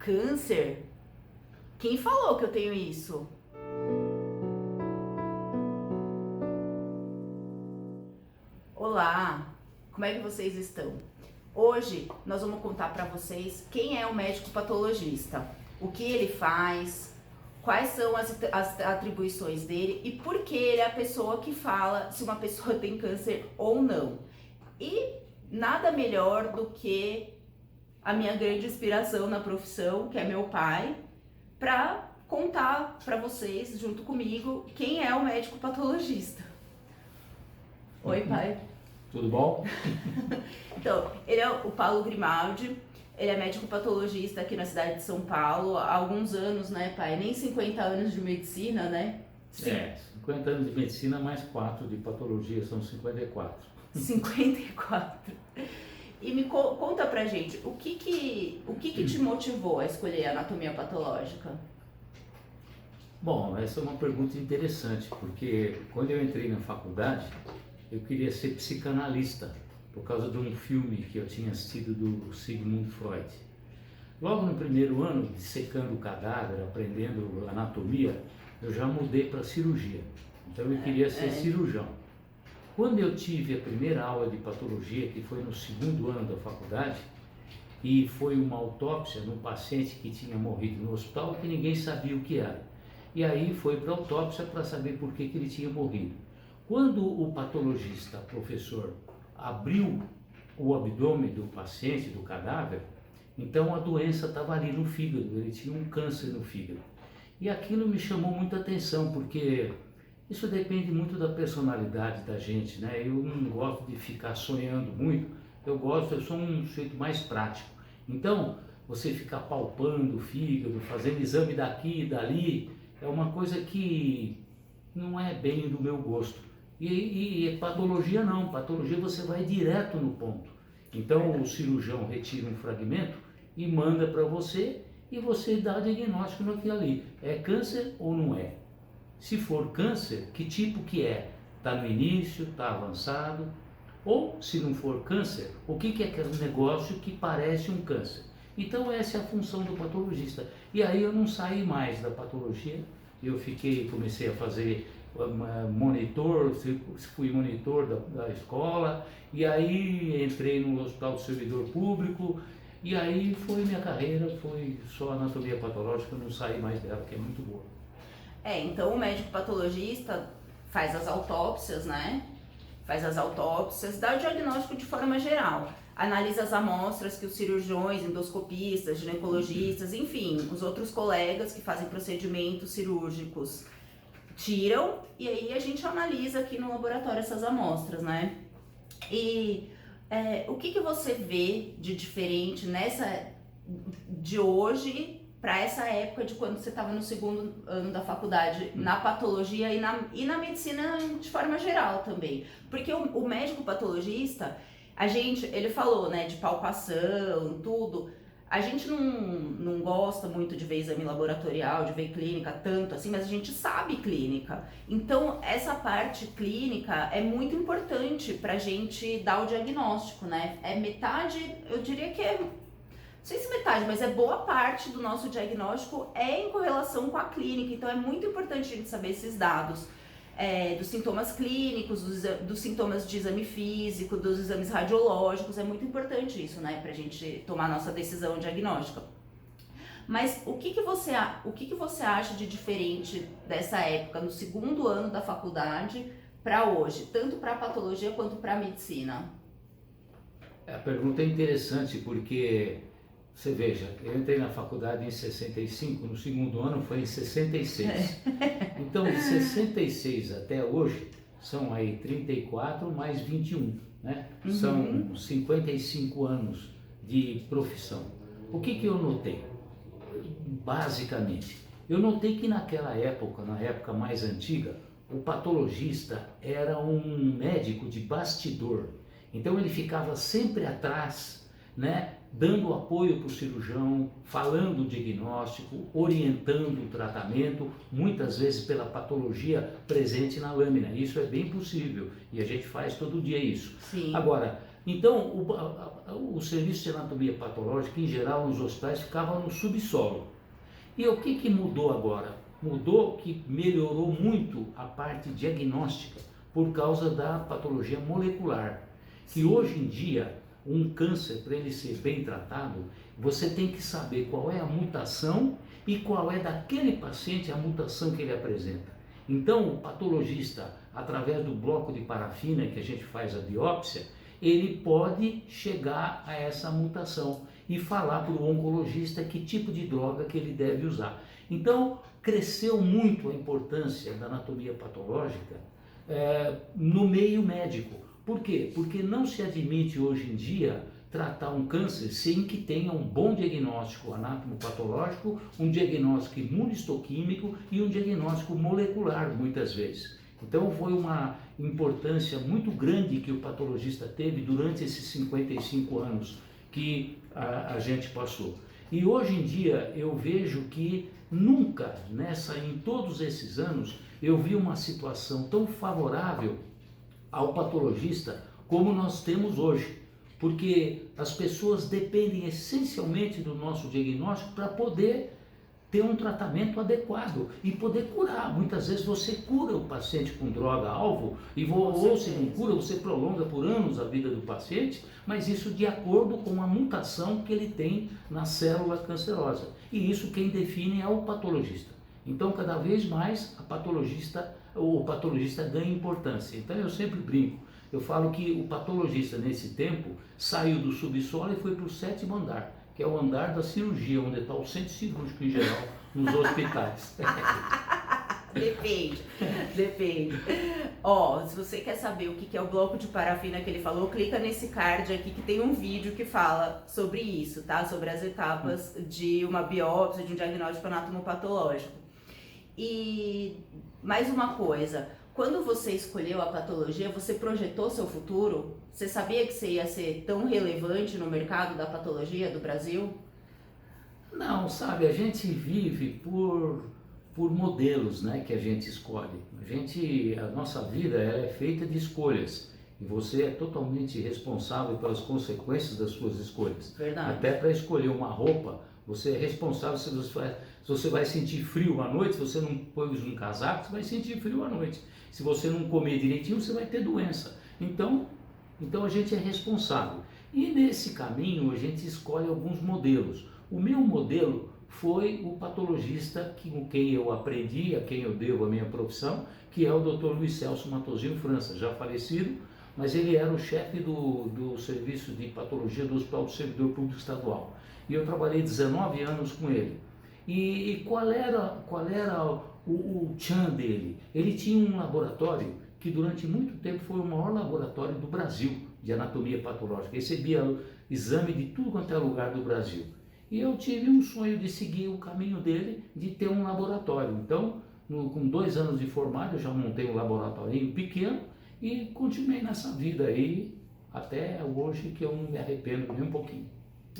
Câncer? Quem falou que eu tenho isso? Olá, como é que vocês estão? Hoje nós vamos contar para vocês quem é o médico patologista, o que ele faz, quais são as atribuições dele e por que ele é a pessoa que fala se uma pessoa tem câncer ou não. E nada melhor do que a minha grande inspiração na profissão, que é meu pai, para contar para vocês, junto comigo, quem é o médico patologista. Oi, pai. Tudo bom? Então, ele é o Paulo Grimaldi, ele é médico patologista aqui na cidade de São Paulo há alguns anos, né, pai? Nem 50 anos de medicina, né? Sim. 50 anos de medicina mais 4 de patologia, são 54. 54. E me conta pra gente, o que te motivou a escolher a anatomia patológica? Bom, essa é uma pergunta interessante, porque quando eu entrei na faculdade, eu queria ser psicanalista, por causa de um filme que eu tinha assistido do Sigmund Freud. Logo no primeiro ano, dissecando o cadáver, aprendendo anatomia, eu já mudei para cirurgia. Então eu queria ser cirurgião. Quando eu tive a primeira aula de patologia, que foi no segundo ano da faculdade, e foi uma autópsia num paciente que tinha morrido no hospital, que ninguém sabia o que era. E aí foi para a autópsia para saber por que ele tinha morrido. Quando o patologista, professor, abriu o abdômen do paciente, do cadáver, então a doença estava ali no fígado, ele tinha um câncer no fígado. E aquilo me chamou muita atenção, porque isso depende muito da personalidade da gente, né? Eu não gosto de ficar sonhando muito, eu sou um sujeito mais prático. Então, você ficar palpando o fígado, fazendo exame daqui e dali, é uma coisa que não é bem do meu gosto. E patologia não, patologia você vai direto no ponto. Então o cirurgião retira um fragmento e manda para você e você dá diagnóstico naquilo ali. É câncer ou não é? Se for câncer, que tipo que é? Está no início, está avançado? Ou se não for câncer, o que é aquele negócio que parece um câncer? Então essa é a função do patologista. E aí eu não saí mais da patologia, comecei a fazer monitor, fui monitor da escola, e aí entrei no Hospital do Servidor Público, e aí foi minha carreira, foi só anatomia patológica, eu não saí mais dela, que é muito boa. Então o médico patologista faz as autópsias, né? Faz as autópsias, dá o diagnóstico de forma geral, analisa as amostras que os cirurgiões, endoscopistas, ginecologistas, enfim, os outros colegas que fazem procedimentos cirúrgicos tiram, e aí a gente analisa aqui no laboratório essas amostras, né? E o que você vê de diferente de hoje para essa época de quando você estava no segundo ano da faculdade, na patologia e na medicina de forma geral também? Porque o médico patologista, ele falou, né, de palpação, tudo. A gente não gosta muito de ver exame laboratorial, de ver clínica tanto assim, mas a gente sabe clínica. Então, essa parte clínica é muito importante pra gente dar o diagnóstico, né? É metade, eu diria que não sei se metade, mas é boa parte do nosso diagnóstico é em correlação com a clínica. Então, é muito importante a gente saber esses dados. Dos sintomas clínicos, dos sintomas de exame físico, dos exames radiológicos, é muito importante isso, né, pra gente tomar a nossa decisão diagnóstica. Mas o que você acha de diferente dessa época, no segundo ano da faculdade, para hoje, tanto para patologia quanto para medicina? A pergunta é interessante porque, você veja, eu entrei na faculdade em 65, no segundo ano foi em 66. Então, de 66 até hoje, são aí 34 mais 21, né? Uhum. São 55 anos de profissão. O que eu notei? Basicamente, eu notei que naquela época, na época mais antiga, o patologista era um médico de bastidor. Então, ele ficava sempre atrás, né? Dando apoio para o cirurgião, falando o diagnóstico, orientando o tratamento, muitas vezes pela patologia presente na lâmina. Isso é bem possível e a gente faz todo dia isso. Sim. Agora, Então, o serviço de anatomia patológica, em geral, nos hospitais, ficava no subsolo. E o que mudou agora? Mudou que melhorou muito a parte diagnóstica por causa da patologia molecular. Que hoje em dia, um câncer, para ele ser bem tratado, você tem que saber qual é a mutação e qual é daquele paciente a mutação que ele apresenta. Então, o patologista, através do bloco de parafina que a gente faz a biópsia, ele pode chegar a essa mutação e falar para o oncologista que tipo de droga que ele deve usar. Então, cresceu muito a importância da anatomia patológica no meio médico. Por quê? Porque não se admite hoje em dia tratar um câncer sem que tenha um bom diagnóstico anatomopatológico, um diagnóstico imunistoquímico e um diagnóstico molecular, muitas vezes. Então foi uma importância muito grande que o patologista teve durante esses 55 anos que a gente passou. E hoje em dia eu vejo que nunca, em todos esses anos, eu vi uma situação tão favorável ao patologista como nós temos hoje. Porque as pessoas dependem essencialmente do nosso diagnóstico para poder ter um tratamento adequado e poder curar. Muitas vezes você cura o paciente com droga-alvo, ou se não cura, você prolonga por anos a vida do paciente, mas isso de acordo com a mutação que ele tem na célula cancerosa. E isso quem define é o patologista. Então, cada vez mais o patologista ganha importância. Então, eu sempre brinco. Eu falo que o patologista, nesse tempo, saiu do subsolo e foi para o 7º andar, que é o andar da cirurgia, onde está o centro cirúrgico em geral, nos hospitais. Depende. Ó, se você quer saber o que é o bloco de parafina que ele falou, clica nesse card aqui que tem um vídeo que fala sobre isso, tá? Sobre as etapas de uma biópsia, de um diagnóstico anatomopatológico. E mais uma coisa, quando você escolheu a patologia, você projetou seu futuro? Você sabia que você ia ser tão relevante no mercado da patologia do Brasil? Não, sabe, a gente vive por modelos, que a gente escolhe. A nossa vida ela é feita de escolhas e você é totalmente responsável pelas consequências das suas escolhas. Verdade. Até para escolher uma roupa, você é responsável se você vai sentir frio à noite. Se você não pôs um casaco, você vai sentir frio à noite. Se você não comer direitinho, você vai ter doença. Então a gente é responsável. E nesse caminho a gente escolhe alguns modelos. O meu modelo foi o patologista com quem eu aprendi, a quem eu devo a minha profissão, que é o Dr. Luiz Celso Matosinho França, já falecido, mas ele era o chefe do serviço de patologia do Hospital do Servidor Público Estadual. E eu trabalhei 19 anos com ele. E qual era o tchan dele? Ele tinha um laboratório que durante muito tempo foi o maior laboratório do Brasil de anatomia patológica. Recebia exame de tudo quanto é lugar do Brasil. E eu tive um sonho de seguir o caminho dele, de ter um laboratório. Então, com 2 anos de formado, eu já montei um laboratório pequeno e continuei nessa vida aí até hoje, que eu não me arrependo nem um pouquinho.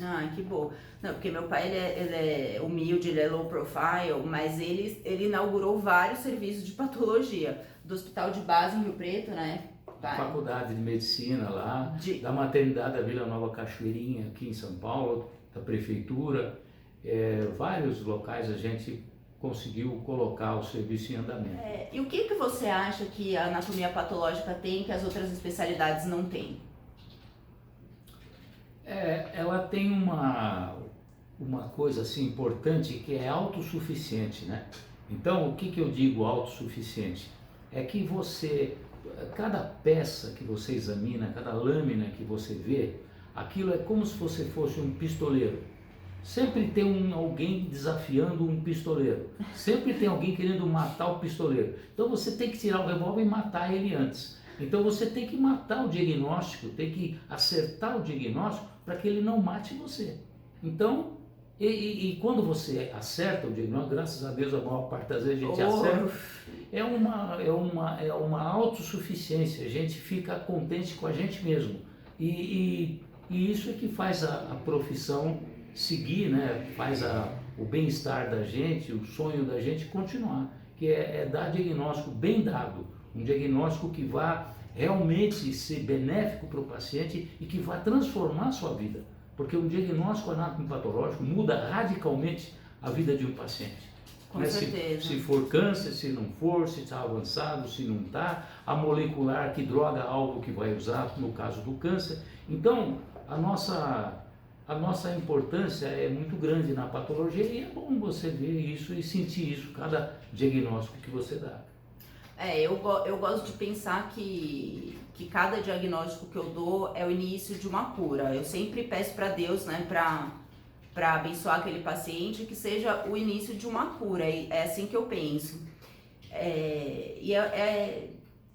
Ah, que bom. Não, porque meu pai ele é humilde, ele é low profile, mas ele inaugurou vários serviços de patologia. Do Hospital de Base em Rio Preto, né? Faculdade de Medicina lá, da maternidade da Vila Nova Cachoeirinha, aqui em São Paulo, da prefeitura, vários locais a gente conseguiu colocar o serviço em andamento. E o que você acha que a anatomia patológica tem que as outras especialidades não têm? Ela tem uma coisa assim importante que é autossuficiente, né? Então, o que eu digo autossuficiente? É que cada peça que você examina, cada lâmina que você vê, aquilo é como se você fosse um pistoleiro. Sempre tem alguém desafiando um pistoleiro. Sempre tem alguém querendo matar o pistoleiro. Então você tem que tirar o revólver e matar ele antes. Então você tem que matar o diagnóstico, tem que acertar o diagnóstico para que ele não mate você. Então, e quando você acerta o diagnóstico, graças a Deus a maior parte das vezes a gente acerta, é uma autossuficiência, a gente fica contente com a gente mesmo. E isso é que faz a profissão seguir, né? Faz o bem-estar da gente, o sonho da gente continuar, que é dar diagnóstico bem dado, um diagnóstico que vá realmente ser benéfico para o paciente e que vai transformar a sua vida. Porque um diagnóstico anatomopatológico muda radicalmente a vida de um paciente. Com certeza. Se for câncer, se não for, se está avançado, se não está, a molecular, que droga-alvo que vai usar no caso do câncer. Então, a nossa importância é muito grande na patologia e é bom você ver isso e sentir isso cada diagnóstico que você dá. Eu gosto de pensar que cada diagnóstico que eu dou é o início de uma cura. Eu sempre peço para Deus, né, para abençoar aquele paciente, que seja o início de uma cura. É assim que eu penso.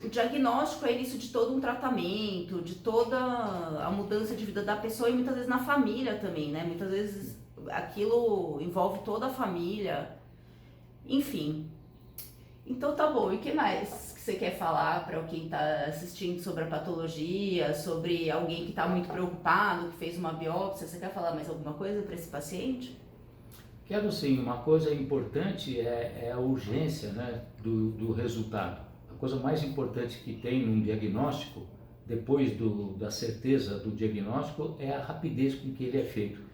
O diagnóstico é o início de todo um tratamento, de toda a mudança de vida da pessoa e muitas vezes na família também, né? Muitas vezes aquilo envolve toda a família, enfim. Então tá bom, e o que mais que você quer falar para quem está assistindo sobre a patologia, sobre alguém que está muito preocupado, que fez uma biópsia? Você quer falar mais alguma coisa para esse paciente? Quero sim, uma coisa importante é a urgência, né, do resultado. A coisa mais importante que tem num diagnóstico, depois da certeza do diagnóstico, é a rapidez com que ele é feito.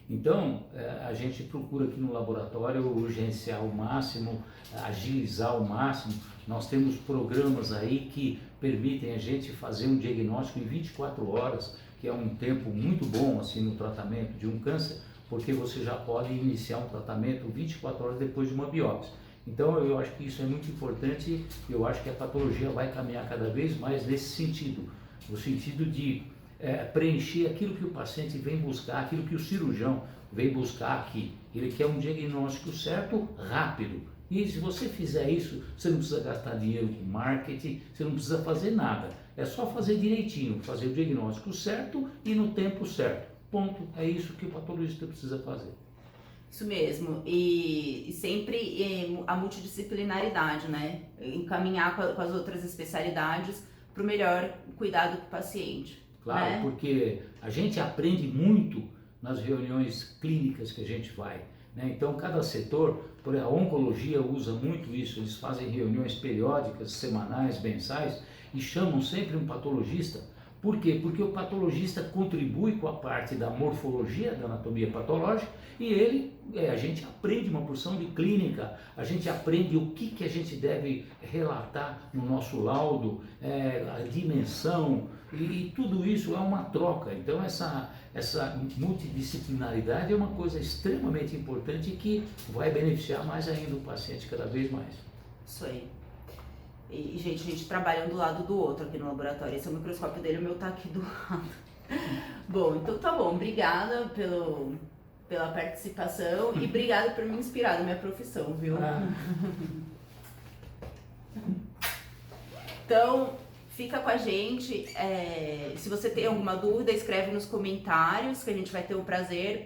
Então, a gente procura aqui no laboratório urgenciar ao máximo, agilizar ao máximo. Nós temos programas aí que permitem a gente fazer um diagnóstico em 24 horas, que é um tempo muito bom assim no tratamento de um câncer, porque você já pode iniciar um tratamento 24 horas depois de uma biópsia. Então, eu acho que isso é muito importante e eu acho que a patologia vai caminhar cada vez mais nesse sentido, no sentido de preencher aquilo que o paciente vem buscar, aquilo que o cirurgião vem buscar aqui. Ele quer um diagnóstico certo, rápido. E se você fizer isso, você não precisa gastar dinheiro com marketing, você não precisa fazer nada. É só fazer direitinho, fazer o diagnóstico certo e no tempo certo. Ponto. É isso que o patologista precisa fazer. Isso mesmo. E sempre a multidisciplinaridade, né? Encaminhar com as outras especialidades para o melhor cuidado com o paciente. Claro, né? Porque a gente aprende muito nas reuniões clínicas que a gente vai, né? Então, cada setor, por exemplo, a oncologia usa muito isso, eles fazem reuniões periódicas, semanais, mensais, e chamam sempre um patologista. Por quê? Porque o patologista contribui com a parte da morfologia, da anatomia patológica, e a gente aprende uma porção de clínica, a gente aprende o que a gente deve relatar no nosso laudo, a dimensão, e tudo isso é uma troca. Então essa multidisciplinaridade é uma coisa extremamente importante que vai beneficiar mais ainda o paciente cada vez mais. Isso aí. E, gente, a gente trabalha um do lado do outro aqui no laboratório. Esse é o microscópio dele, o meu tá aqui do lado. Bom, então tá bom. Obrigada pela participação e obrigada por me inspirar na minha profissão, viu? Então, fica com a gente. Se você tem alguma dúvida, escreve nos comentários que a gente vai ter o prazer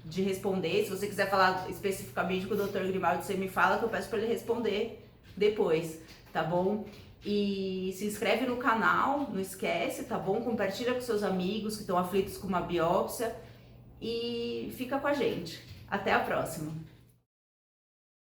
de responder. Se você quiser falar especificamente com o Dr. Grimaldi, você me fala que eu peço para ele responder depois. Tá bom? E se inscreve no canal, não esquece, tá bom? Compartilha com seus amigos que estão aflitos com uma biópsia e fica com a gente. Até a próxima!